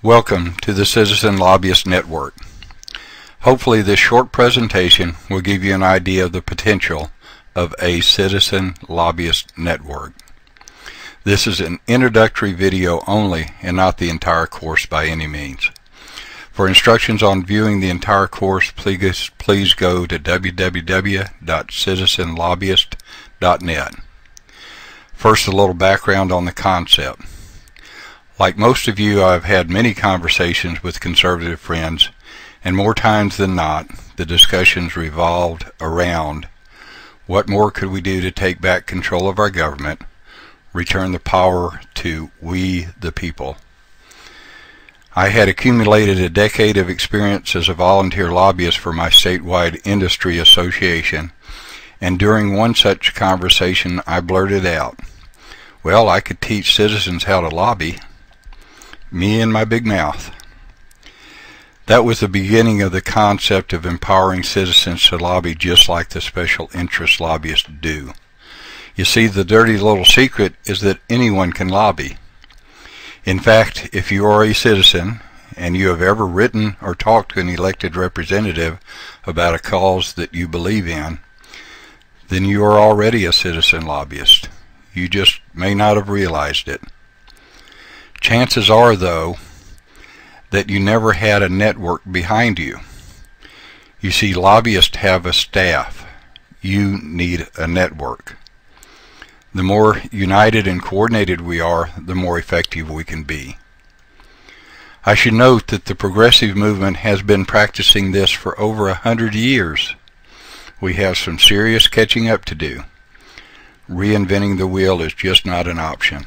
Welcome to the Citizen Lobbyist Network. Hopefully this short presentation will give you an idea of the potential of a Citizen Lobbyist Network. This is an introductory video only and not the entire course by any means. For instructions on viewing the entire course, please go to www.citizenlobbyist.net. First, a little background on the concept. Like most of you, I've had many conversations with conservative friends, and more times than not, the discussions revolved around what more could we do to take back control of our government, return the power to we the people. I had accumulated a decade of experience as a volunteer lobbyist for my statewide industry association, and during one such conversation I blurted out, "Well, I could teach citizens how to lobby." Me and my big mouth. That was the beginning of the concept of empowering citizens to lobby just like the special interest lobbyists do. You see, the dirty little secret is that anyone can lobby. In fact, if you are a citizen and you have ever written or talked to an elected representative about a cause that you believe in, then you are already a citizen lobbyist. You just may not have realized it. Chances are, though, that you never had a network behind you. You see, lobbyists have a staff. You need a network. The more united and coordinated we are, the more effective we can be. I should note that the progressive movement has been practicing this for over 100 years. We have some serious catching up to do. Reinventing the wheel is just not an option.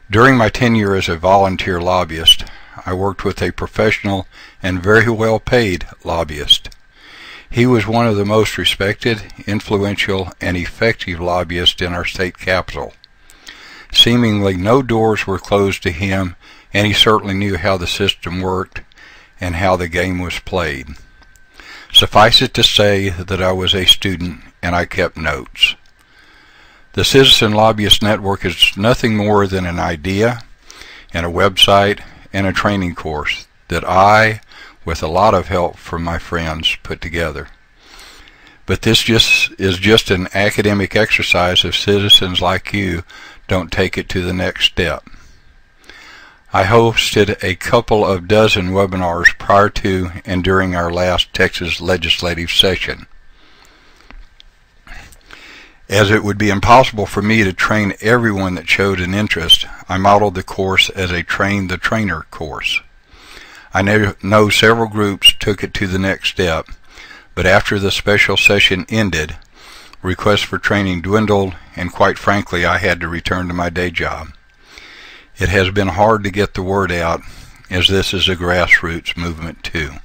During my tenure as a volunteer lobbyist, I worked with a professional and very well paid lobbyist. He was one of the most respected, influential, and effective lobbyists in our state capital. Seemingly no doors were closed to him, and he certainly knew how the system worked and how the game was played. Suffice it to say that I was a student and I kept notes. The Citizen Lobbyist Network is nothing more than an idea and a website and a training course that I, with a lot of help from my friends, put together. But this is just an academic exercise if citizens like you don't take it to the next step. I hosted a couple of dozen webinars prior to and during our last Texas legislative session. As it would be impossible for me to train everyone that showed an interest, I modeled the course as a train the trainer course. I know several groups took it to the next step, but after the special session ended, requests for training dwindled, and quite frankly, I had to return to my day job. It has been hard to get the word out, as this is a grassroots movement too.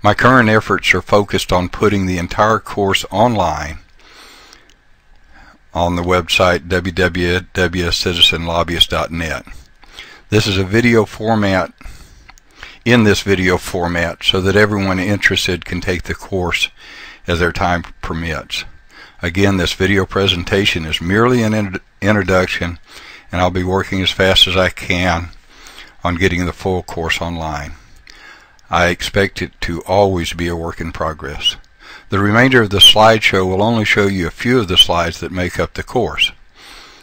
My current efforts are focused on putting the entire course online on the website www.citizenlobbyist.net. This is a video format, in this video format, so that everyone interested can take the course as their time permits. Again, this video presentation is merely an introduction, and I'll be working as fast as I can on getting the full course online. I expect it to always be a work in progress. The remainder of the slideshow will only show you a few of the slides that make up the course.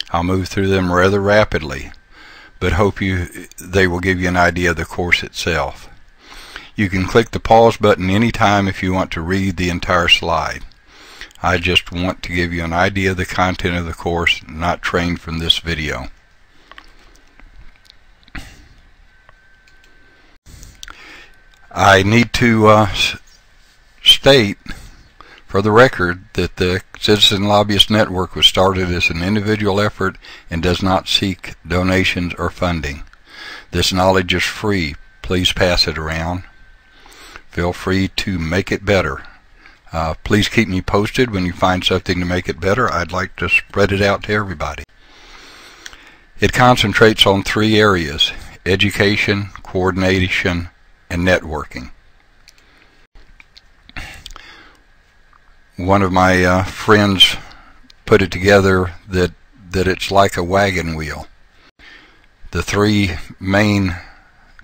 I'll move through them rather rapidly, but hope they will give you an idea of the course itself. You can click the pause button anytime if you want to read the entire slide. I just want to give you an idea of the content of the course, not train from this video. I need to state for the record that the Citizen Lobbyist Network was started as an individual effort and does not seek donations or funding. This knowledge is free. Please pass it around. Feel free to make it better. Please keep me posted when you find something to make it better. I'd like to spread it out to everybody. It concentrates on three areas: education, coordination, and networking. One of my friends put it together that it's like a wagon wheel. The three main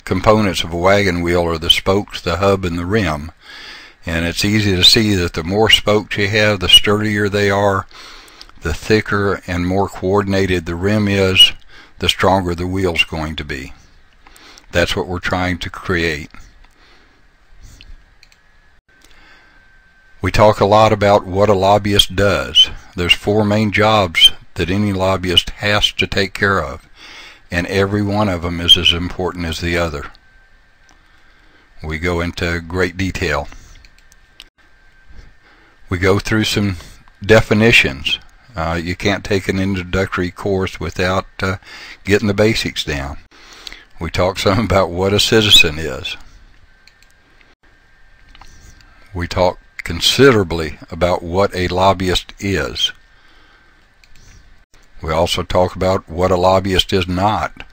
components of a wagon wheel are the spokes, the hub, and the rim. And it's easy to see that the more spokes you have, the sturdier they are, the thicker and more coordinated the rim is, the stronger the wheel's going to be. That's what we're trying to create. We talk a lot about what a lobbyist does. There's 4 main jobs that any lobbyist has to take care of, and every one of them is as important as the other. We go into great detail. We go through some definitions. You can't take an introductory course without getting the basics down. We talk some about what a citizen is. We talk considerably about what a lobbyist is. We also talk about what a lobbyist is not.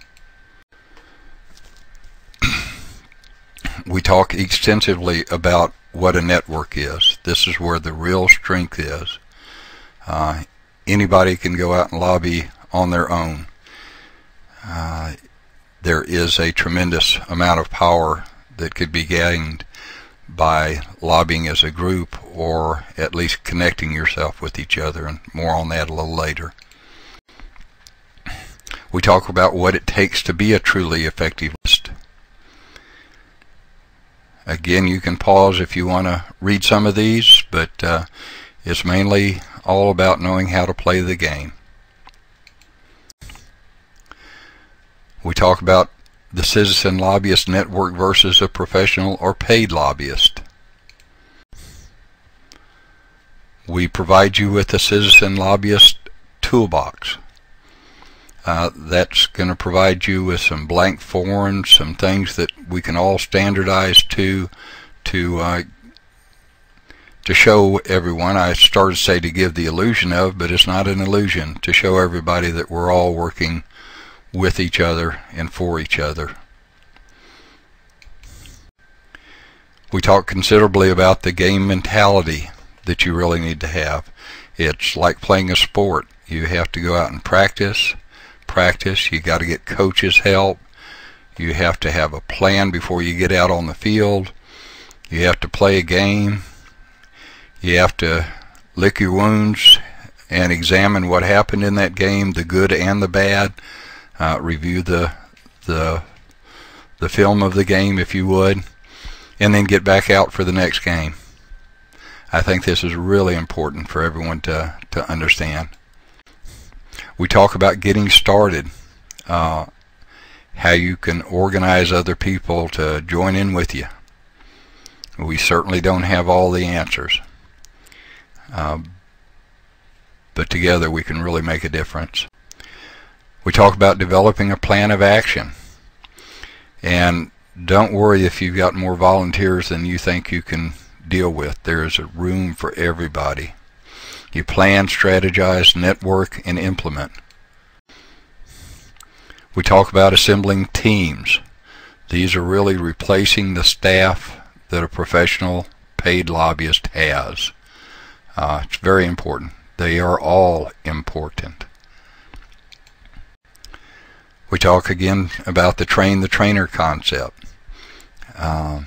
We talk extensively about what a network is. This is where the real strength is. Anybody can go out and lobby on their own. There is a tremendous amount of power that could be gained by lobbying as a group, or at least connecting yourself with each other, and more on that a little later. We talk about what it takes to be a truly effective lobbyist. Again, you can pause if you want to read some of these, but it's mainly all about knowing how to play the game. We talk about the Citizen Lobbyist Network versus a professional or paid lobbyist. We provide you with a Citizen Lobbyist toolbox. That's going to provide you with some blank forms, some things that we can all standardize to show everyone. I started to say to give the illusion of, but it's not an illusion, to show everybody that we're all working with each other and for each other. We talk considerably about the game mentality that you really need to have. It's like playing a sport. You have to go out and practice. You got to get coaches' help. You have to have a plan before you get out on the field. You have to play a game. You have to lick your wounds and examine what happened in that game, the good and the bad. Review the film of the game, if you would, and then get back out for the next game. I think this is really important for everyone to understand. We talk about getting started, how you can organize other people to join in with you. We certainly don't have all the answers, but together we can really make a difference. We talk about developing a plan of action, and don't worry if you've got more volunteers than you think you can deal with. There is a room for everybody. You plan, strategize, network, and implement. We talk about assembling teams. These are really replacing the staff that a professional paid lobbyist has. It's very important. They are all important. We talk again about the train-the-trainer concept. The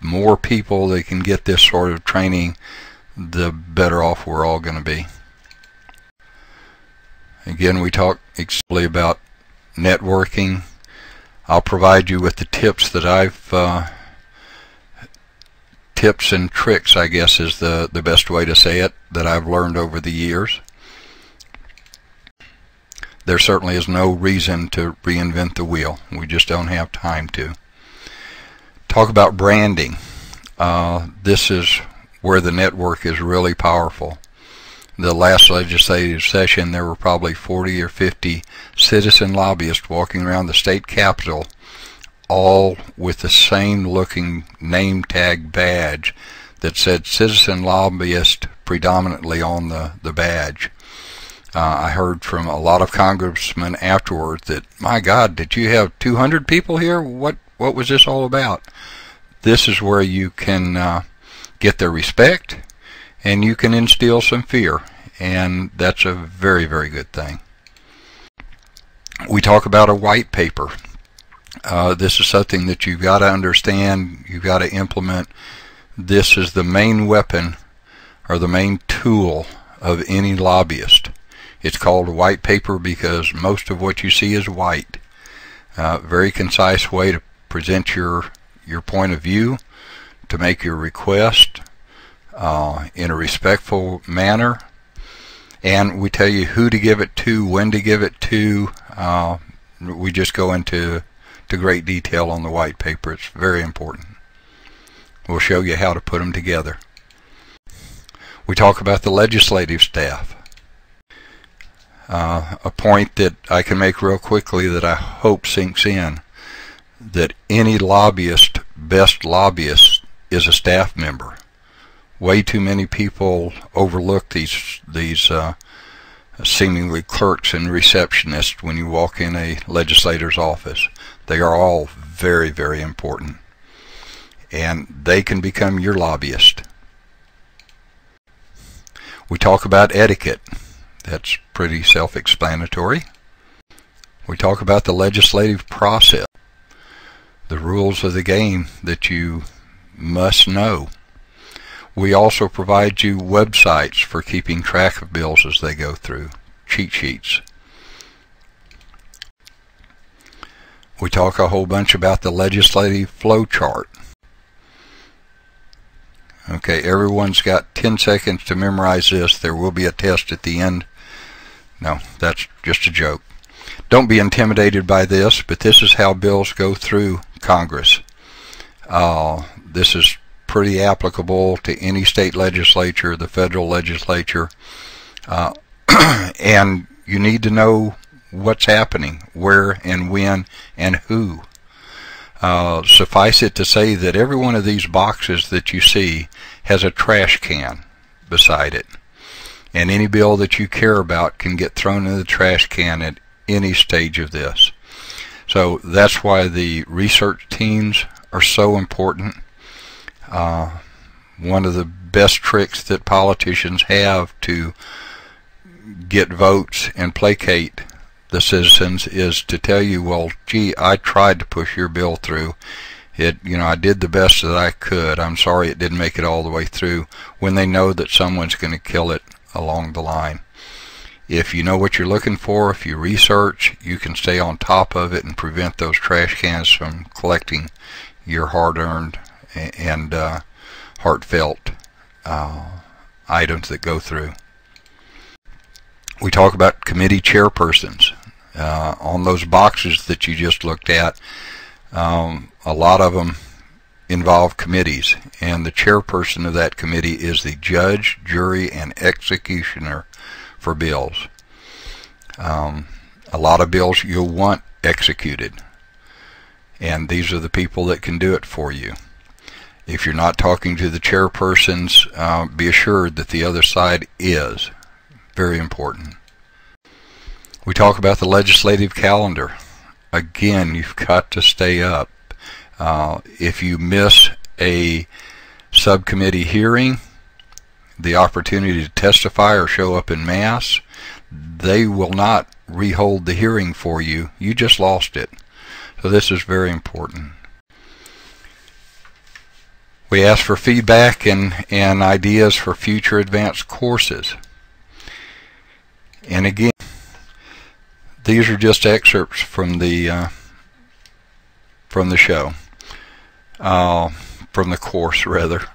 more people that can get this sort of training, the better off we're all going to be. Again, we talk exclusively about networking. I'll provide you with the tips that tips and tricks, I guess is the best way to say it, that I've learned over the years. There certainly is no reason to reinvent the wheel. We just don't have time to. Talk about branding. This is where the network is really powerful. The last legislative session, there were probably 40 or 50 citizen lobbyists walking around the state capitol, all with the same looking name tag badge that said Citizen Lobbyist predominantly on the badge. I heard from a lot of congressmen afterwards that, my God, did you have 200 people here? What was this all about? This is where you can get their respect, and you can instill some fear, and that's a very, very good thing. We talk about a white paper. This is something that you've got to understand, you've got to implement. This is the main weapon or the main tool of any lobbyist. It's called a white paper because most of what you see is white. Very concise way to present your point of view, to make your request in a respectful manner, and we tell you who to give it to, when to give it to. We just go into great detail on the white paper. It's very important. We'll show you how to put them together. We talk about the legislative staff. A point that I can make real quickly that I hope sinks in, that any lobbyist, best lobbyist, is a staff member. Way too many people overlook these seemingly clerks and receptionists when you walk in a legislator's office. They are all very, very important, and they can become your lobbyist. We talk about etiquette. That's pretty self-explanatory. We talk about the legislative process, the rules of the game that you must know. We also provide you websites for keeping track of bills as they go through, cheat sheets. We talk a whole bunch about the legislative flow chart. Okay, everyone's got 10 seconds to memorize this. There will be a test at the end. No, that's just a joke. Don't be intimidated by this, but this is how bills go through Congress. This is pretty applicable to any state legislature, the federal legislature, and you need to know what's happening, where and when and who. Suffice it to say that every one of these boxes that you see has a trash can beside it, and any bill that you care about can get thrown in the trash can at any stage of this. So that's why the research teams are so important. One of the best tricks that politicians have to get votes and placate the citizens is to tell you, well, gee, I tried to push your bill through. I did the best that I could. I'm sorry it didn't make it all the way through, when they know that someone's going to kill it along the line. If you know what you're looking for, if you research, you can stay on top of it and prevent those trash cans from collecting your hard-earned and heartfelt items that go through. We talk about committee chairpersons. On those boxes that you just looked at, a lot of them involve committees, and the chairperson of that committee is the judge, jury, and executioner for bills. A lot of bills you'll want executed, and these are the people that can do it for you. If you're not talking to the chairpersons, be assured that the other side is. Very important. We talk about the legislative calendar. Again, you've got to stay up. If you miss a subcommittee hearing, the opportunity to testify or show up in mass, they will not rehold the hearing for you. You just lost it. So this is very important. We ask for feedback and ideas for future advanced courses. And again, these are just excerpts from the show, from the course rather.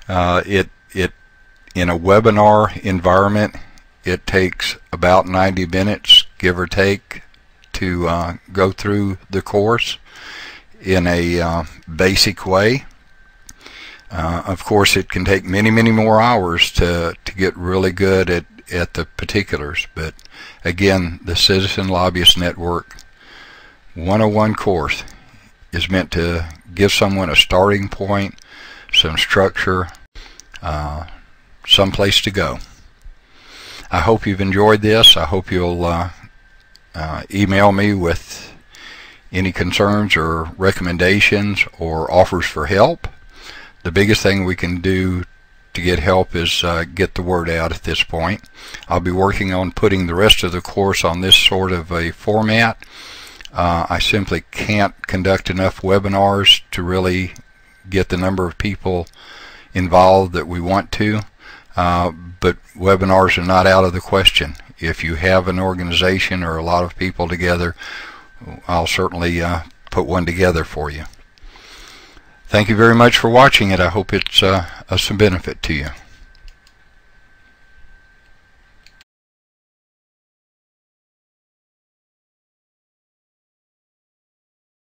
It in a webinar environment, it takes about 90 minutes, give or take, to go through the course in a basic way. Of course, it can take many, many more hours to get really good at the particulars. But again, the Citizen Lobbyist Network 101 course is meant to give someone a starting point, some structure, some place to go. I hope you've enjoyed this. I hope you'll email me with any concerns or recommendations or offers for help. The biggest thing we can do to get help is get the word out at this point. I'll be working on putting the rest of the course on this sort of a format. I simply can't conduct enough webinars to really get the number of people involved that we want to, but webinars are not out of the question. If you have an organization or a lot of people together, I'll certainly put one together for you. Thank you very much for watching it. I hope it's of some benefit to you.